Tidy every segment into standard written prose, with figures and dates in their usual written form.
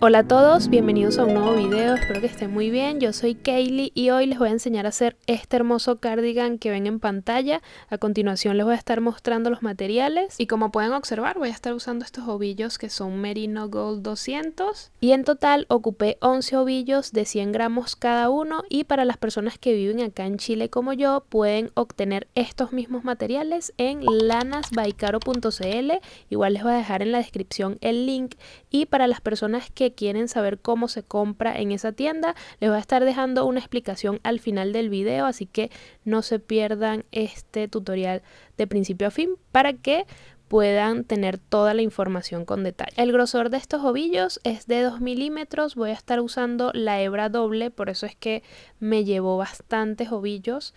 Hola a todos, bienvenidos a un nuevo video, espero que estén muy bien. Yo soy Kaylee y hoy les voy a enseñar a hacer este hermoso cardigan que ven en pantalla. A continuación les voy a estar mostrando los materiales y como pueden observar voy a estar usando estos ovillos que son Merino Gold 200 y en total ocupé 11 ovillos de 100 gramos cada uno, y para las personas que viven acá en Chile como yo pueden obtener estos mismos materiales en lanasbycaro.cl. Igual les voy a dejar en la descripción el link, y para las personas que quieren saber cómo se compra en esa tienda les voy a estar dejando una explicación al final del video, así que no se pierdan este tutorial de principio a fin para que puedan tener toda la información con detalle. El grosor de estos ovillos es de 2 milímetros, voy a estar usando la hebra doble, por eso es que me llevó bastantes ovillos.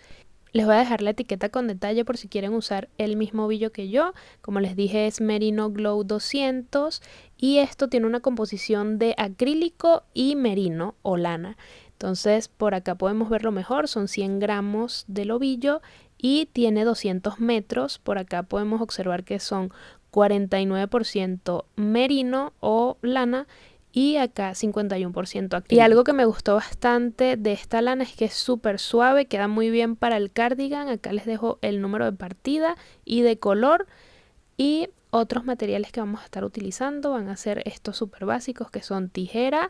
Les voy a dejar la etiqueta con detalle por si quieren usar el mismo ovillo que yo. Como les dije, es Merino Glow 200 y esto tiene una composición de acrílico y merino o lana. Entonces por acá podemos verlo mejor, son 100 gramos del ovillo y tiene 200 metros. Por acá podemos observar que son 49% merino o lana y acá 51% acrílico. Y algo que me gustó bastante de esta lana es que es súper suave, queda muy bien para el cardigan. Acá les dejo el número de partida y de color, y otros materiales que vamos a estar utilizando van a ser estos súper básicos que son tijera,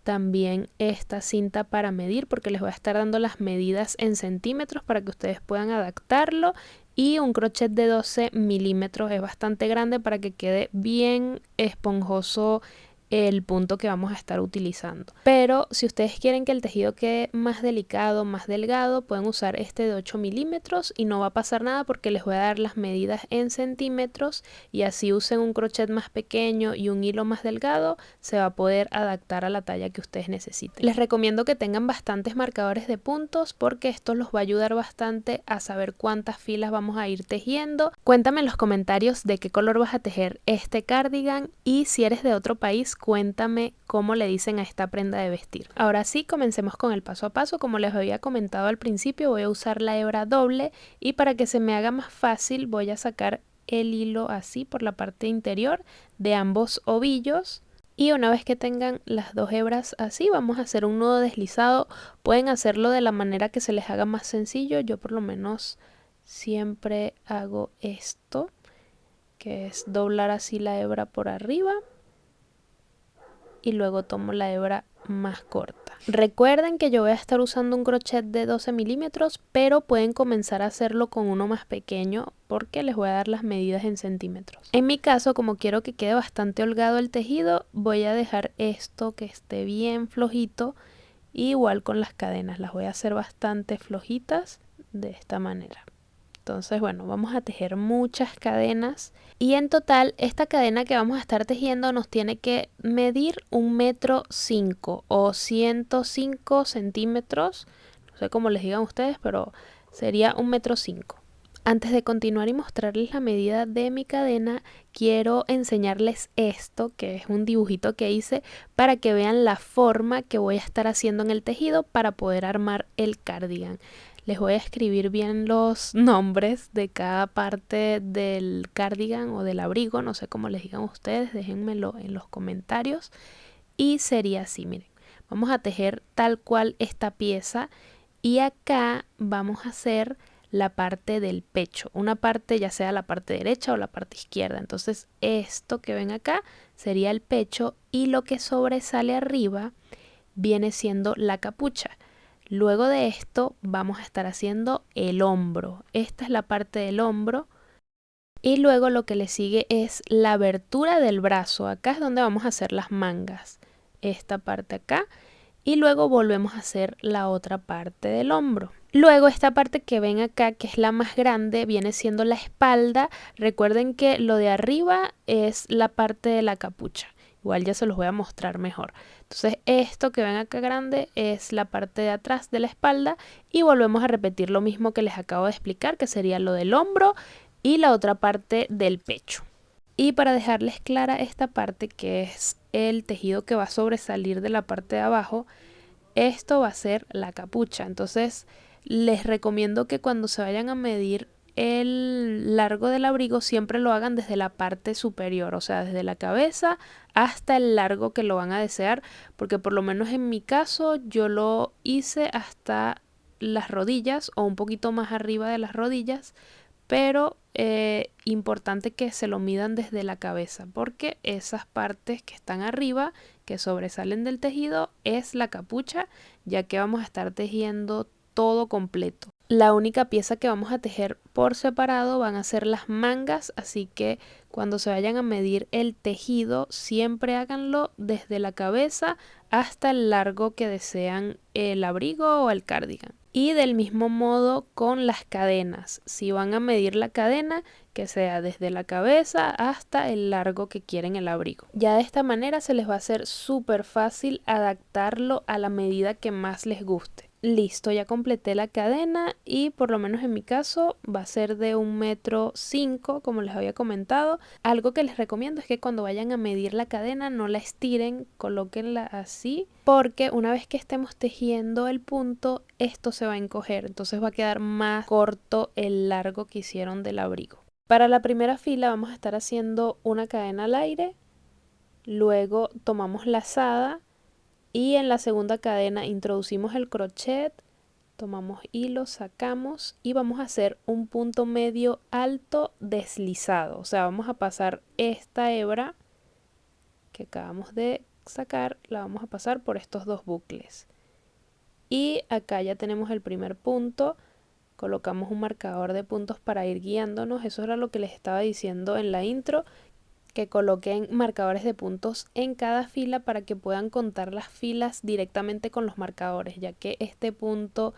también esta cinta para medir porque les voy a estar dando las medidas en centímetros para que ustedes puedan adaptarlo, y un crochet de 12 milímetros, es bastante grande para que quede bien esponjoso el punto que vamos a estar utilizando. Pero si ustedes quieren que el tejido quede más delicado, más delgado, pueden usar este de 8 milímetros y no va a pasar nada porque les voy a dar las medidas en centímetros, y así usen un crochet más pequeño y un hilo más delgado, se va a poder adaptar a la talla que ustedes necesiten. Les recomiendo que tengan bastantes marcadores de puntos porque esto los va a ayudar bastante a saber cuántas filas vamos a ir tejiendo. Cuéntame en los comentarios de qué color vas a tejer este cardigan, y si eres de otro país cuéntame cómo le dicen a esta prenda de vestir. Ahora sí, comencemos con el paso a paso. Como les había comentado al principio, voy a usar la hebra doble, y para que se me haga más fácil voy a sacar el hilo así por la parte interior de ambos ovillos. Y una vez que tengan las dos hebras así, vamos a hacer un nudo deslizado. Pueden hacerlo de la manera que se les haga más sencillo. Yo por lo menos siempre hago esto, que es doblar así la hebra por arriba y luego tomo la hebra más corta. Recuerden que yo voy a estar usando un crochet de 12 milímetros, pero pueden comenzar a hacerlo con uno más pequeño porque les voy a dar las medidas en centímetros. En mi caso, como quiero que quede bastante holgado el tejido, voy a dejar esto que esté bien flojito, igual con las cadenas, las voy a hacer bastante flojitas de esta manera. Entonces, bueno, vamos a tejer muchas cadenas, y en total esta cadena que vamos a estar tejiendo nos tiene que medir 1,5 m o 105 centímetros. No sé cómo les digan ustedes, pero sería 1,5 m. Antes de continuar y mostrarles la medida de mi cadena, quiero enseñarles esto, que es un dibujito que hice para que vean la forma que voy a estar haciendo en el tejido para poder armar el cardigan. Les voy a escribir bien los nombres de cada parte del cardigan o del abrigo, no sé cómo les digan ustedes, déjenmelo en los comentarios. Y sería así, miren, vamos a tejer tal cual esta pieza, y acá vamos a hacer la parte del pecho, una parte ya sea la parte derecha o la parte izquierda. Entonces esto que ven acá sería el pecho, y lo que sobresale arriba viene siendo la capucha. Luego de esto vamos a estar haciendo el hombro. Esta es la parte del hombro. Y luego lo que le sigue es la abertura del brazo. Acá es donde vamos a hacer las mangas. Esta parte acá. Y luego volvemos a hacer la otra parte del hombro. Luego esta parte que ven acá, que es la más grande, viene siendo la espalda. Recuerden que lo de arriba es la parte de la capucha. Igual ya se los voy a mostrar mejor. Entonces esto que ven acá grande es la parte de atrás de la espalda, y volvemos a repetir lo mismo que les acabo de explicar, que sería lo del hombro y la otra parte del pecho. Y para dejarles clara esta parte, que es el tejido que va a sobresalir de la parte de abajo, esto va a ser la capucha. Entonces les recomiendo que cuando se vayan a medir el largo del abrigo siempre lo hagan desde la parte superior, o sea, desde la cabeza hasta el largo que lo van a desear, porque por lo menos en mi caso yo lo hice hasta las rodillas o un poquito más arriba de las rodillas, pero importante que se lo midan desde la cabeza, porque esas partes que están arriba, que sobresalen del tejido, es la capucha, ya que vamos a estar tejiendo todo completo. La única pieza que vamos a tejer por separado van a ser las mangas, así que cuando se vayan a medir el tejido, siempre háganlo desde la cabeza hasta el largo que desean el abrigo o el cardigan. Y del mismo modo con las cadenas, si van a medir la cadena, que sea desde la cabeza hasta el largo que quieren el abrigo. Ya de esta manera se les va a hacer súper fácil adaptarlo a la medida que más les guste. Listo, ya completé la cadena y por lo menos en mi caso va a ser de 1,5 m, como les había comentado. Algo que les recomiendo es que cuando vayan a medir la cadena no la estiren, colóquenla así, porque una vez que estemos tejiendo el punto, esto se va a encoger, entonces va a quedar más corto el largo que hicieron del abrigo. Para la primera fila vamos a estar haciendo una cadena al aire, luego tomamos lazada y en la segunda cadena introducimos el crochet, tomamos hilo, sacamos y vamos a hacer un punto medio alto deslizado. O sea, vamos a pasar esta hebra que acabamos de sacar, la vamos a pasar por estos dos bucles. Y acá ya tenemos el primer punto, colocamos un marcador de puntos para ir guiándonos. Eso era lo que les estaba diciendo en la intro, que coloquen marcadores de puntos en cada fila para que puedan contar las filas directamente con los marcadores, ya que este punto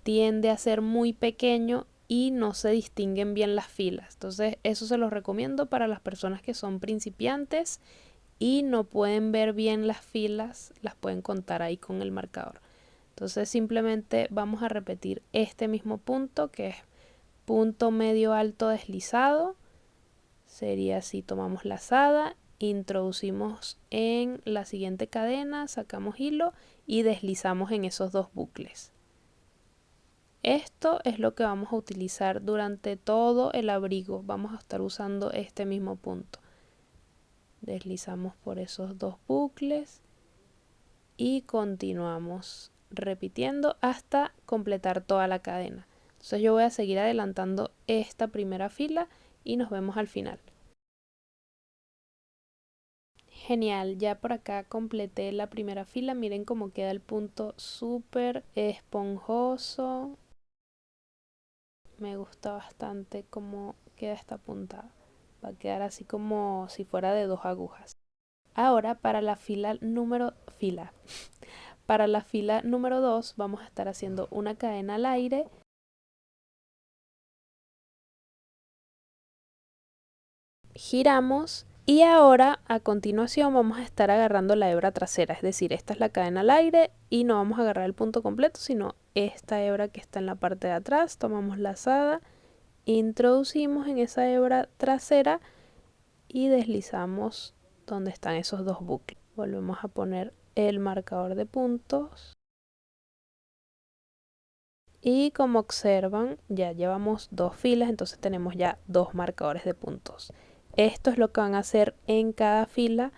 tiende a ser muy pequeño y no se distinguen bien las filas. Entonces eso se los recomiendo para las personas que son principiantes y no pueden ver bien las filas, las pueden contar ahí con el marcador. Entonces simplemente vamos a repetir este mismo punto, que es punto medio alto deslizado. Sería así, tomamos lazada, introducimos en la siguiente cadena, sacamos hilo y deslizamos en esos dos bucles. Esto es lo que vamos a utilizar durante todo el abrigo. Vamos a estar usando este mismo punto. Deslizamos por esos dos bucles y continuamos repitiendo hasta completar toda la cadena. Entonces yo voy a seguir adelantando esta primera fila y nos vemos al final. Genial, ya por acá completé la primera fila. Miren cómo queda el punto súper esponjoso. Me gusta bastante cómo queda esta puntada. Va a quedar así como si fuera de 2 agujas. Ahora para la fila número para la fila número 2 vamos a estar haciendo una cadena al aire. Giramos y ahora a continuación vamos a estar agarrando la hebra trasera, es decir, esta es la cadena al aire y no vamos a agarrar el punto completo, sino esta hebra que está en la parte de atrás. Tomamos lazada, introducimos en esa hebra trasera y deslizamos donde están esos dos bucles. Volvemos a poner el marcador de puntos. Y como observan, ya llevamos 2 filas, entonces tenemos ya 2 marcadores de puntos. Esto es lo que van a hacer en cada fila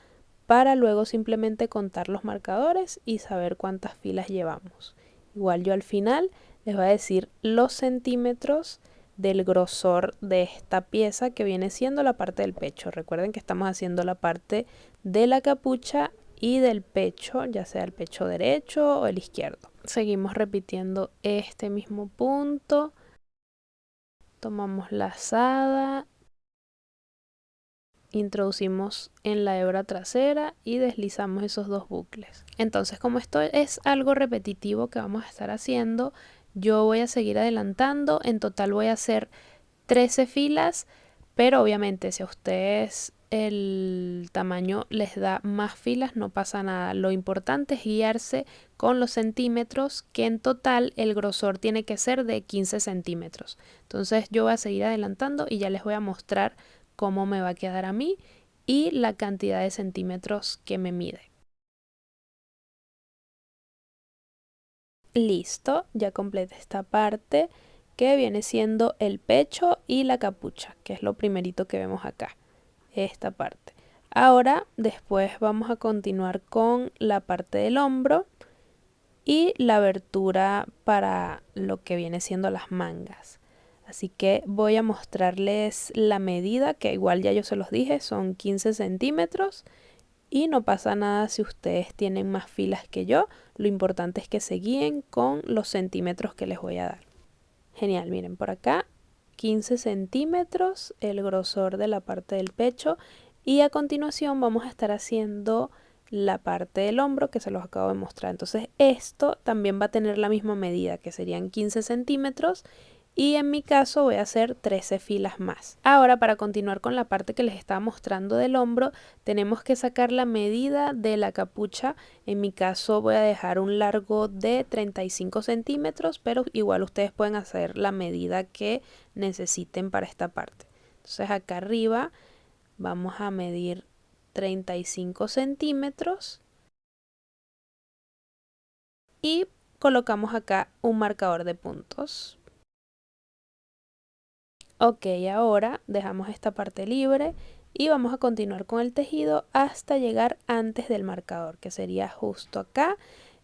para luego simplemente contar los marcadores y saber cuántas filas llevamos. Igual yo al final les voy a decir los centímetros del grosor de esta pieza, que viene siendo la parte del pecho. Recuerden que estamos haciendo la parte de la capucha y del pecho, ya sea el pecho derecho o el izquierdo. Seguimos repitiendo este mismo punto. Tomamos lazada, introducimos en la hebra trasera y deslizamos esos dos bucles. Entonces, como esto es algo repetitivo que vamos a estar haciendo, yo voy a seguir adelantando. En total voy a hacer 13 filas, pero obviamente si a ustedes el tamaño les da más filas, no pasa nada. Lo importante es guiarse con los centímetros, que en total el grosor tiene que ser de 15 centímetros. Entonces yo voy a seguir adelantando y ya les voy a mostrar cómo me va a quedar a mí y la cantidad de centímetros que me mide. Listo, ya completé esta parte. que viene siendo el pecho y la capucha, que es lo primerito que vemos acá, esta parte. Ahora después vamos a continuar con la parte del hombro y la abertura para lo que viene siendo las mangas. Así que voy a mostrarles la medida, que igual ya yo se los dije, son 15 centímetros. Y no pasa nada si ustedes tienen más filas que yo, lo importante es que se guíen con los centímetros que les voy a dar. Genial, miren por acá, 15 centímetros el grosor de la parte del pecho y a continuación vamos a estar haciendo la parte del hombro que se los acabo de mostrar. Entonces esto también va a tener la misma medida, que serían 15 centímetros. Y en mi caso voy a hacer 13 filas más. Ahora, para continuar con la parte que les estaba mostrando del hombro, tenemos que sacar la medida de la capucha. En mi caso voy a dejar un largo de 35 centímetros, pero igual ustedes pueden hacer la medida que necesiten para esta parte. Entonces acá arriba vamos a medir 35 centímetros y colocamos acá un marcador de puntos. Ok, ahora dejamos esta parte libre y vamos a continuar con el tejido hasta llegar antes del marcador, que sería justo acá.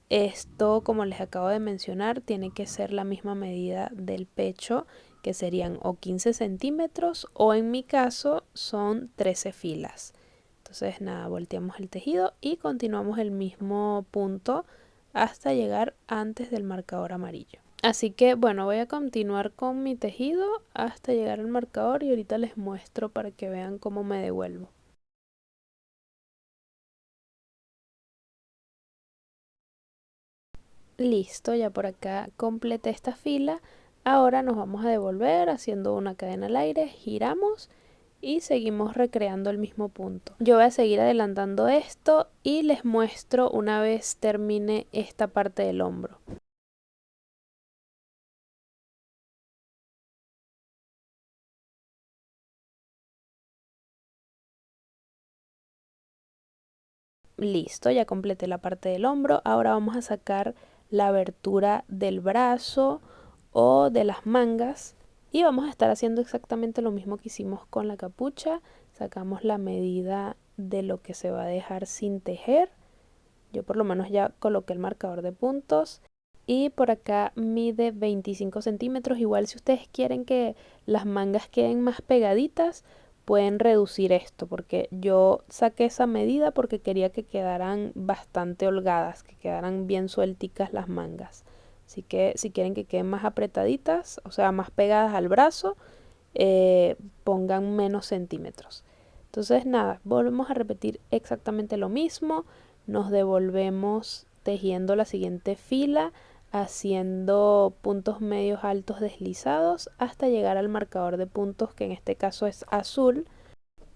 Esto, como les acabo de mencionar, tiene que ser la misma medida del pecho, que serían o 15 centímetros o en mi caso son 13 filas. Entonces nada, volteamos el tejido y continuamos el mismo punto hasta llegar antes del marcador amarillo. Así que bueno, voy a continuar con mi tejido hasta llegar al marcador y ahorita les muestro para que vean cómo me devuelvo. Listo, ya por acá completé esta fila. Ahora nos vamos a devolver haciendo una cadena al aire, giramos y seguimos recreando el mismo punto. Yo voy a seguir adelantando esto y les muestro una vez termine esta parte del hombro. Listo, ya completé la parte del hombro. Ahora vamos a sacar la abertura del brazo o de las mangas y vamos a estar haciendo exactamente lo mismo que hicimos con la capucha. Sacamos la medida de lo que se va a dejar sin tejer. Yo por lo menos ya coloqué el marcador de puntos y por acá mide 25 centímetros. Igual si ustedes quieren que las mangas queden más pegaditas, pueden reducir esto, porque yo saqué esa medida porque quería que quedaran bastante holgadas, que quedaran bien suelticas las mangas. Así que si quieren que queden más apretaditas, o sea, más pegadas al brazo, pongan menos centímetros. Entonces nada, volvemos a repetir exactamente lo mismo. Nos devolvemos tejiendo la siguiente fila, haciendo puntos medios altos deslizados hasta llegar al marcador de puntos, que en este caso es azul.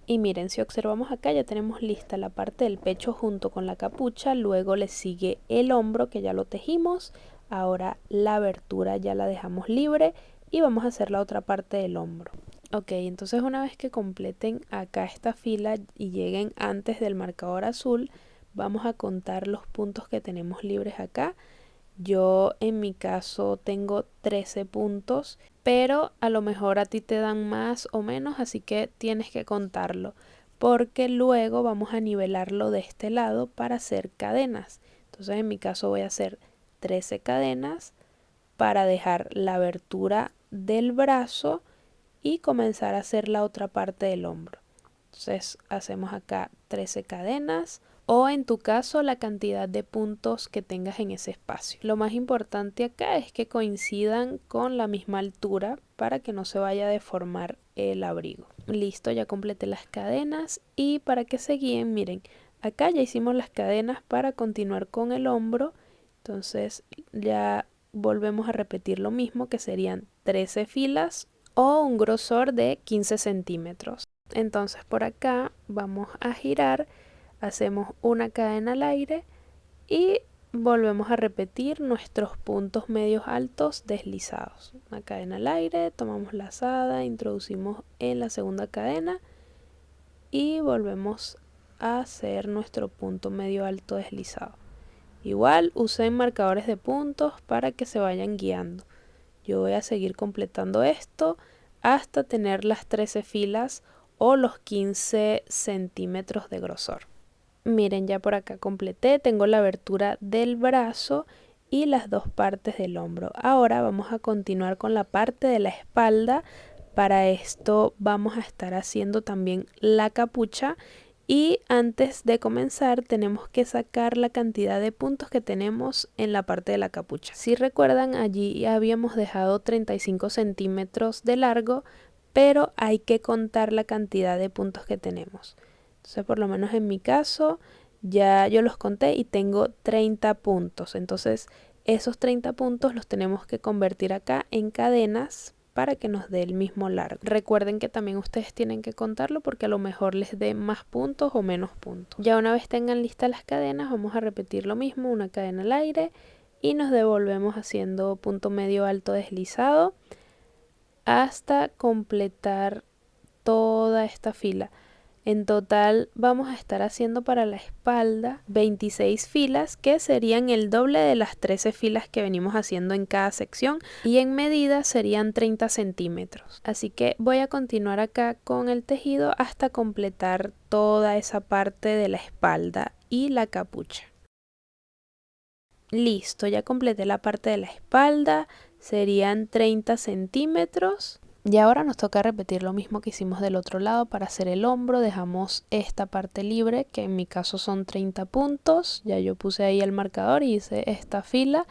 Y miren, si observamos acá ya tenemos lista la parte del pecho junto con la capucha, luego le sigue el hombro que ya lo tejimos, ahora la abertura ya la dejamos libre y vamos a hacer la otra parte del hombro. Ok, entonces una vez que completen acá esta fila y lleguen antes del marcador azul, vamos a contar los puntos que tenemos libres acá. Yo en mi caso tengo 13 puntos, pero a lo mejor a ti te dan más o menos, así que tienes que contarlo, porque luego vamos a nivelarlo de este lado para hacer cadenas. Entonces en mi caso voy a hacer 13 cadenas para dejar la abertura del brazo y comenzar a hacer la otra parte del hombro. Entonces hacemos acá 13 cadenas o en tu caso la cantidad de puntos que tengas en ese espacio. Lo más importante acá es que coincidan con la misma altura para que no se vaya a deformar el abrigo. Listo, ya completé las cadenas y para que se guíen, miren, acá ya hicimos las cadenas para continuar con el hombro. Entonces ya volvemos a repetir lo mismo, que serían 13 filas o un grosor de 15 centímetros. Entonces por acá vamos a girar, hacemos una cadena al aire y volvemos a repetir nuestros puntos medios altos deslizados. Una cadena al aire, tomamos lazada, introducimos en la segunda cadena y volvemos a hacer nuestro punto medio alto deslizado. Igual usen marcadores de puntos para que se vayan guiando. Yo voy a seguir completando esto hasta tener las 13 filas o los 15 centímetros de grosor. Miren, ya por acá completé, tengo la abertura del brazo y las dos partes del hombro. Ahora vamos a continuar con la parte de la espalda. Para esto vamos a estar haciendo también la capucha. Y antes de comenzar tenemos que sacar la cantidad de puntos que tenemos en la parte de la capucha. Si recuerdan, allí habíamos dejado 35 centímetros de largo, pero hay que contar la cantidad de puntos que tenemos. Entonces, por lo menos en mi caso, ya yo los conté y tengo 30 puntos. Entonces, esos 30 puntos los tenemos que convertir acá en cadenas para que nos dé el mismo largo. Recuerden que también ustedes tienen que contarlo porque a lo mejor les dé más puntos o menos puntos. Ya una vez tengan listas las cadenas, vamos a repetir lo mismo, una cadena al aire y nos devolvemos haciendo punto medio alto deslizado hasta completar toda esta fila. En total vamos a estar haciendo para la espalda 26 filas, que serían el doble de las 13 filas que venimos haciendo en cada sección, y en medida serían 30 centímetros. Así que voy a continuar acá con el tejido hasta completar toda esa parte de la espalda y la capucha. Listo, ya completé la parte de la espalda, serían 30 centímetros. Y ahora nos toca repetir lo mismo que hicimos del otro lado para hacer el hombro. Dejamos esta parte libre, que en mi caso son 30 puntos. Ya yo puse ahí el marcador y hice esta fila.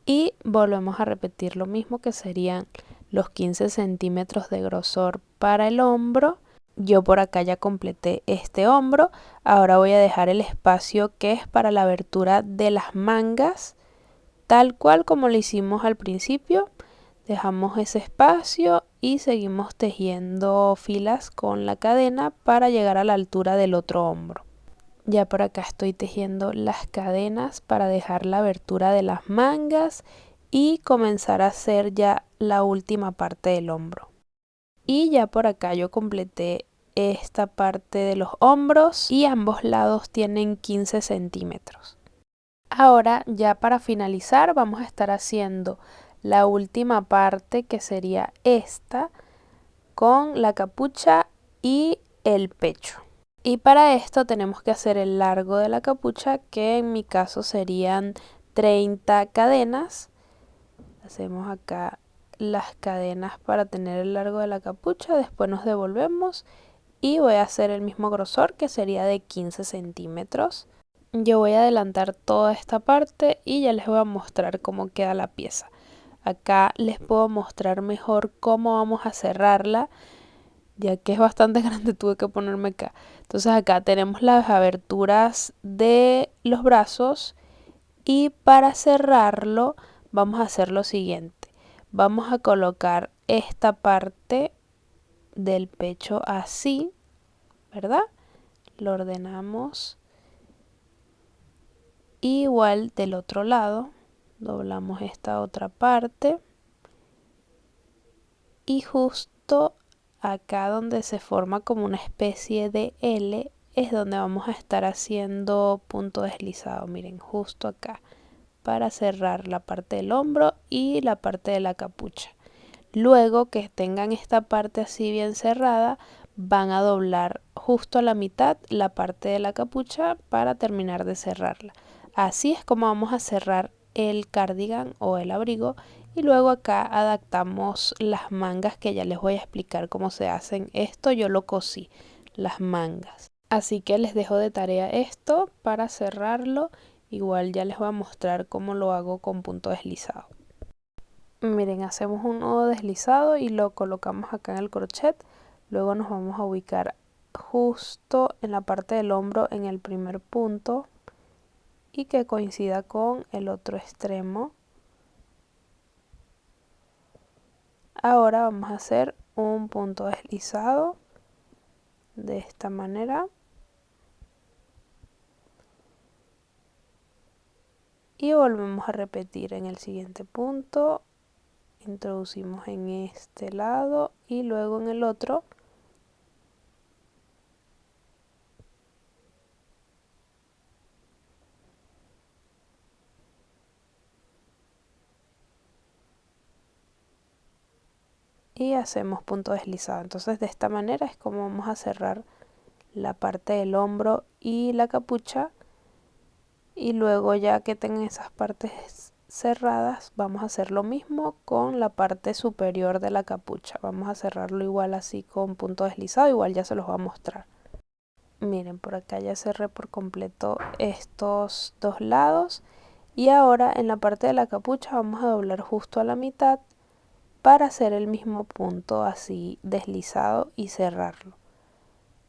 Y volvemos a repetir lo mismo, que serían los 15 centímetros de grosor para el hombro. Yo por acá ya completé este hombro. Ahora voy a dejar el espacio que es para la abertura de las mangas, tal cual como lo hicimos al principio. Dejamos ese espacio y seguimos tejiendo filas con la cadena para llegar a la altura del otro hombro. Ya por acá estoy tejiendo las cadenas para dejar la abertura de las mangas y comenzar a hacer ya la última parte del hombro. Y ya por acá yo completé esta parte de los hombros y ambos lados tienen 15 centímetros. Ahora ya para finalizar vamos a estar haciendo la última parte, que sería esta, con la capucha y el pecho. Y para esto tenemos que hacer el largo de la capucha, que en mi caso serían 30 cadenas. Hacemos acá las cadenas para tener el largo de la capucha, después nos devolvemos y voy a hacer el mismo grosor, que sería de 15 centímetros. Yo voy a adelantar toda esta parte y ya les voy a mostrar cómo queda la pieza. Acá les puedo mostrar mejor cómo vamos a cerrarla, ya que es bastante grande, tuve que ponerme acá. Entonces acá tenemos las aberturas de los brazos y para cerrarlo vamos a hacer lo siguiente. Vamos a colocar esta parte del pecho así, ¿verdad? Lo ordenamos. Igual del otro lado, doblamos esta otra parte y justo acá donde se forma como una especie de L es donde vamos a estar haciendo punto deslizado. Miren, justo acá, para cerrar la parte del hombro y la parte de la capucha. Luego que tengan esta parte así bien cerrada, van a doblar justo a la mitad la parte de la capucha para terminar de cerrarla. Así es como vamos a cerrar el cardigan o el abrigo, y luego acá adaptamos las mangas, que ya les voy a explicar cómo se hacen. Esto yo lo cosí, las mangas. Así que les dejo de tarea esto para cerrarlo. Igual ya les voy a mostrar cómo lo hago con punto deslizado. Miren, hacemos un nudo deslizado y lo colocamos acá en el crochet. Luego nos vamos a ubicar justo en la parte del hombro en el primer punto y que coincida con el otro extremo. Ahora vamos a hacer un punto deslizado de esta manera y volvemos a repetir en el siguiente punto. Introducimos en este lado y luego en el otro. y hacemos punto deslizado. Entonces de esta manera es como vamos a cerrar la parte del hombro y la capucha, y luego ya que tengan esas partes cerradas vamos a hacer lo mismo con la parte superior de la capucha. Vamos a cerrarlo igual así con punto deslizado, igual ya se los voy a mostrar. Miren, por acá ya cerré por completo estos dos lados y ahora en la parte de la capucha vamos a doblar justo a la mitad para hacer el mismo punto así deslizado y cerrarlo.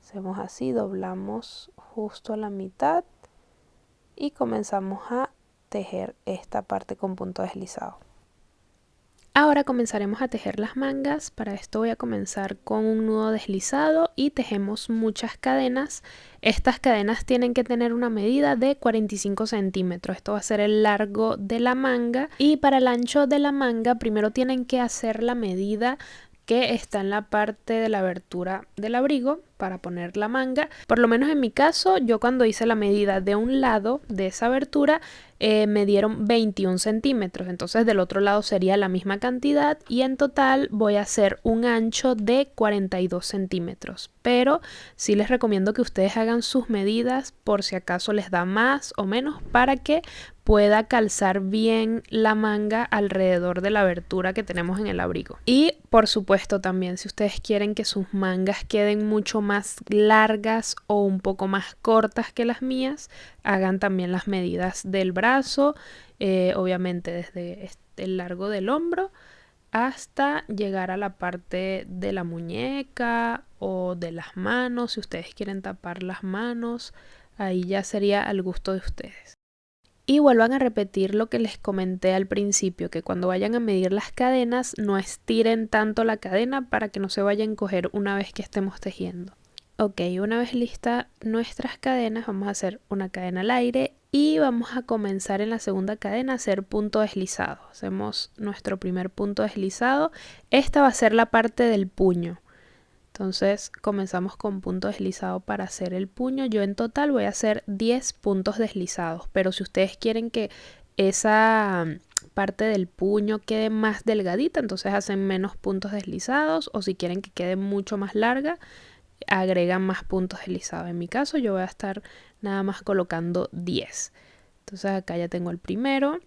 Hacemos así, doblamos justo a la mitad y comenzamos a tejer esta parte con punto deslizado. Ahora comenzaremos a tejer las mangas. Para esto voy a comenzar con un nudo deslizado y tejemos muchas cadenas. Estas cadenas tienen que tener una medida de 45 centímetros. Esto va a ser el largo de la manga, y para el ancho de la manga primero tienen que hacer la medida que está en la parte de la abertura del abrigo para poner la manga. Por lo menos en mi caso, yo cuando hice la medida de un lado de esa abertura me dieron 21 centímetros, entonces del otro lado sería la misma cantidad y en total voy a hacer un ancho de 42 centímetros. Pero sí les recomiendo que ustedes hagan sus medidas por si acaso les da más o menos, para que pueda calzar bien la manga alrededor de la abertura que tenemos en el abrigo. Y por supuesto también, si ustedes quieren que sus mangas queden mucho más largas o un poco más cortas que las mías, hagan también las medidas del brazo, obviamente desde el largo del hombro hasta llegar a la parte de la muñeca o de las manos. Si ustedes quieren tapar las manos, ahí ya sería al gusto de ustedes. Y vuelvan a repetir lo que les comenté al principio, que cuando vayan a medir las cadenas no estiren tanto la cadena para que no se vaya a encoger una vez que estemos tejiendo. Ok, una vez lista nuestras cadenas, vamos a hacer una cadena al aire y vamos a comenzar en la segunda cadena a hacer punto deslizado. Hacemos nuestro primer punto deslizado. Esta va a ser la parte del puño. Entonces comenzamos con punto deslizado para hacer el puño. Yo en total voy a hacer 10 puntos deslizados, pero si ustedes quieren que esa parte del puño quede más delgadita, entonces hacen menos puntos deslizados, o si quieren que quede mucho más larga, agregan más puntos deslizados. En mi caso yo voy a estar nada más colocando 10. Entonces acá ya tengo el primero.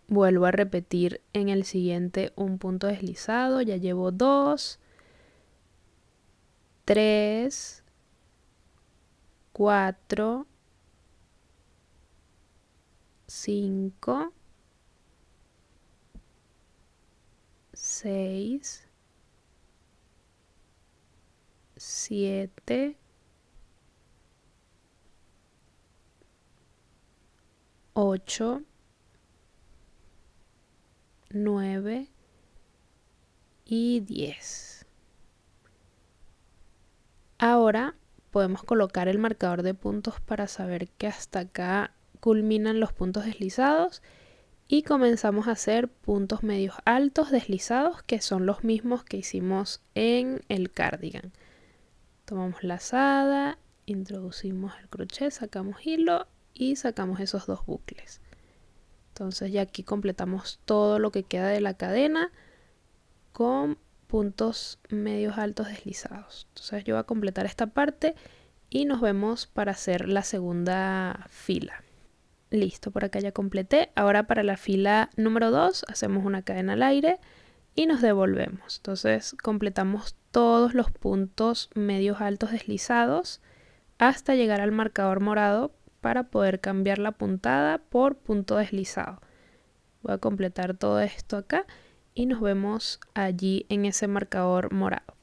Vuelvo a repetir en el siguiente un punto deslizado. Ya llevo 2, 3, 4, 5, 6, 7, 8, 9 y 10. Ahora podemos colocar el marcador de puntos para saber que hasta acá culminan los puntos deslizados y comenzamos a hacer puntos medios altos deslizados, que son los mismos que hicimos en el cardigan. Tomamos lazada, introducimos el crochet, sacamos hilo y sacamos esos dos bucles. Entonces ya aquí completamos todo lo que queda de la cadena con puntos medios altos deslizados. Entonces yo voy a completar esta parte y nos vemos para hacer la segunda fila. Listo, por acá ya completé. Ahora para la fila número 2 hacemos una cadena al aire y nos devolvemos. Entonces completamos todos los puntos medios altos deslizados hasta llegar al marcador morado para poder cambiar la puntada por punto deslizado. Voy a completar todo esto acá y nos vemos allí en ese marcador morado.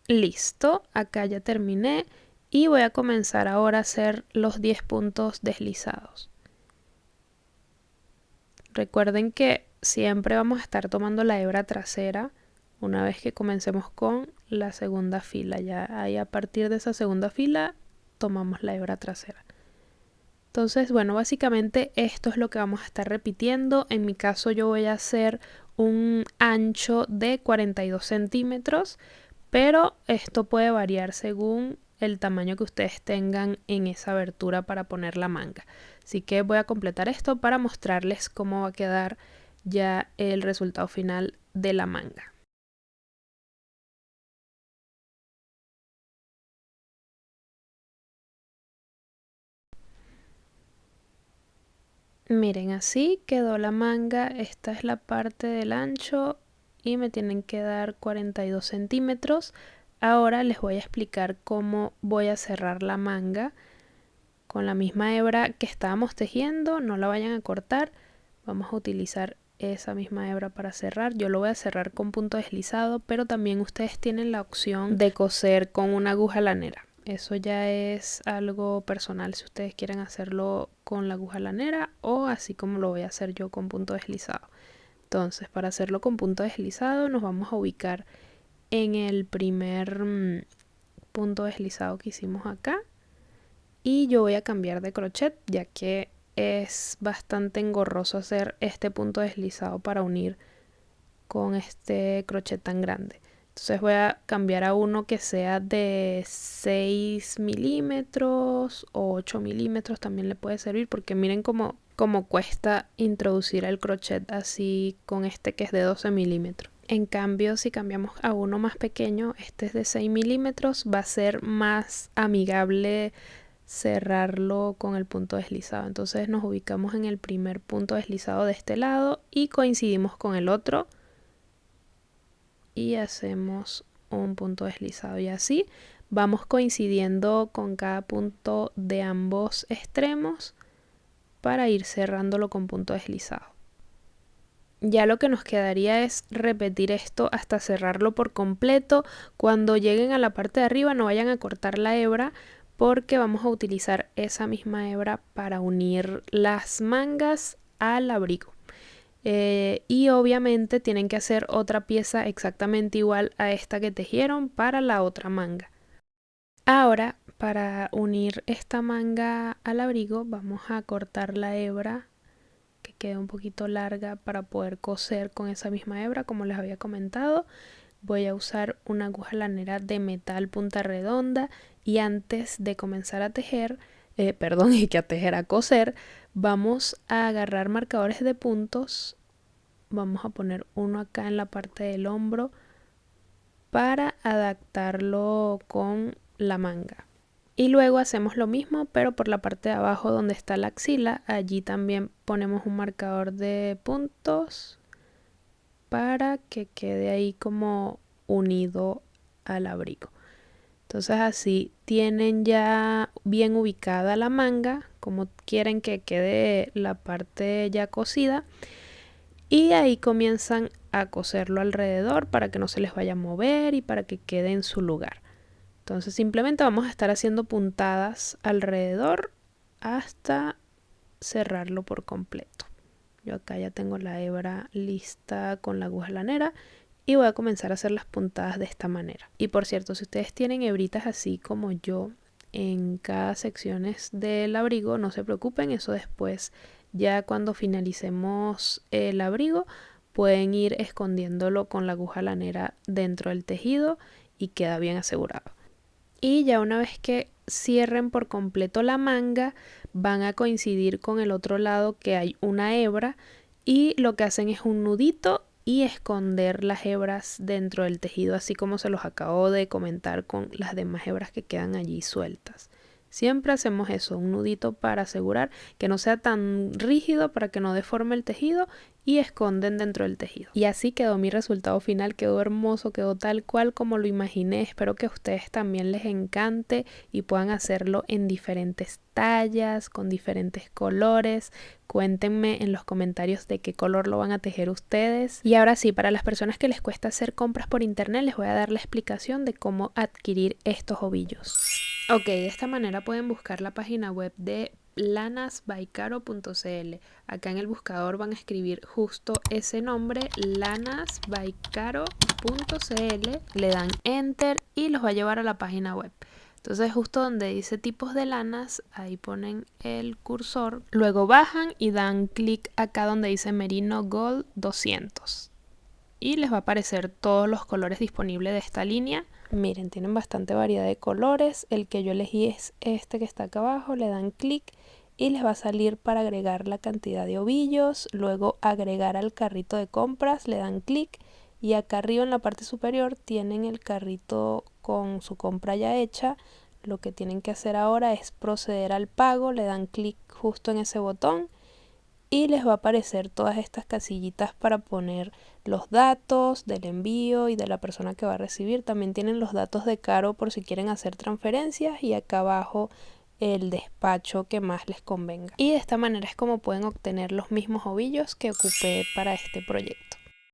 Listo, acá ya terminé y voy a comenzar ahora a hacer los 10 puntos deslizados. Recuerden que siempre vamos a estar tomando la hebra trasera una vez que comencemos con la segunda fila. Ya ahí a partir de esa segunda fila tomamos la hebra trasera. Entonces, bueno, básicamente esto es lo que vamos a estar repitiendo. En mi caso yo voy a hacer un ancho de 42 centímetros, pero esto puede variar según el tamaño que ustedes tengan en esa abertura para poner la manga. Así que voy a completar esto para mostrarles cómo va a quedar ya el resultado final de la manga. Miren, así quedó la manga. Esta es la parte del ancho y me tienen que dar 42 centímetros. Ahora les voy a explicar cómo voy a cerrar la manga con la misma hebra que estábamos tejiendo. No la vayan a cortar, vamos a utilizar esa misma hebra para cerrar. Yo lo voy a cerrar con punto deslizado, pero también ustedes tienen la opción de coser con una aguja lanera. Eso ya es algo personal, si ustedes quieren hacerlo con la aguja lanera o así como lo voy a hacer yo con punto deslizado. Entonces, para hacerlo con punto deslizado nos vamos a ubicar en el primer punto deslizado que hicimos acá. Y yo voy a cambiar de crochet, ya que es bastante engorroso hacer este punto deslizado para unir con este crochet tan grande. Entonces voy a cambiar a uno que sea de 6 milímetros o 8 milímetros, también le puede servir, porque miren cómo cuesta introducir el crochet así con este que es de 12 milímetros. En cambio, si cambiamos a uno más pequeño, este es de 6 milímetros, va a ser más amigable cerrarlo con el punto deslizado. Entonces nos ubicamos en el primer punto deslizado de este lado y coincidimos con el otro y hacemos un punto deslizado, y así vamos coincidiendo con cada punto de ambos extremos para ir cerrándolo con punto deslizado. Ya lo que nos quedaría es repetir esto hasta cerrarlo por completo. Cuando lleguen a la parte de arriba no vayan a cortar la hebra, porque vamos a utilizar esa misma hebra para unir las mangas al abrigo. Y obviamente tienen que hacer otra pieza exactamente igual a esta que tejieron para la otra manga. Ahora, para unir esta manga al abrigo, vamos a cortar la hebra que quede un poquito larga para poder coser con esa misma hebra, como les había comentado. Voy a usar una aguja lanera de metal punta redonda, y antes de comenzar a tejer, a coser, vamos a agarrar marcadores de puntos. Vamos a poner uno acá en la parte del hombro para adaptarlo con la manga. Y luego hacemos lo mismo, pero por la parte de abajo donde está la axila, allí también ponemos un marcador de puntos para que quede ahí como unido al abrigo. Entonces así tienen ya bien ubicada la manga, como quieren que quede la parte ya cosida, y ahí comienzan a coserlo alrededor para que no se les vaya a mover y para que quede en su lugar. Entonces simplemente vamos a estar haciendo puntadas alrededor hasta cerrarlo por completo. Yo acá ya tengo la hebra lista con la aguja lanera y voy a comenzar a hacer las puntadas de esta manera. Y por cierto, si ustedes tienen hebritas así como yo en cada sección del abrigo, no se preocupen, eso después ya cuando finalicemos el abrigo pueden ir escondiéndolo con la aguja lanera dentro del tejido y queda bien asegurado. Y ya una vez que cierren por completo la manga, van a coincidir con el otro lado que hay una hebra, y lo que hacen es un nudito y esconder las hebras dentro del tejido, así como se los acabo de comentar con las demás hebras que quedan allí sueltas. Siempre hacemos eso, un nudito para asegurar que no sea tan rígido, para que no deforme el tejido, y esconden dentro del tejido. Y así quedó mi resultado final, quedó hermoso, quedó tal cual como lo imaginé. Espero que a ustedes también les encante y puedan hacerlo en diferentes tallas, con diferentes colores. Cuéntenme en los comentarios de qué color lo van a tejer ustedes. Y ahora sí, para las personas que les cuesta hacer compras por internet, les voy a dar la explicación de cómo adquirir estos ovillos. Ok, de esta manera pueden buscar la página web de lanasbycaro.cl. Acá en el buscador van a escribir justo ese nombre, lanasbycaro.cl, le dan enter y los va a llevar a la página web. Entonces justo donde dice tipos de lanas, ahí ponen el cursor, luego bajan y dan clic acá donde dice Merino Gold 200 y les va a aparecer todos los colores disponibles de esta línea. Miren, tienen bastante variedad de colores. El que yo elegí es este que está acá abajo, le dan clic y les va a salir para agregar la cantidad de ovillos, luego agregar al carrito de compras, le dan clic y acá arriba en la parte superior tienen el carrito con su compra ya hecha. Lo que tienen que hacer ahora es proceder al pago, le dan clic justo en ese botón y les va a aparecer todas estas casillitas para poner los datos del envío y de la persona que va a recibir. También tienen los datos de Caro por si quieren hacer transferencias y acá abajo el despacho que más les convenga. Y de esta manera es como pueden obtener los mismos ovillos que ocupé para este proyecto.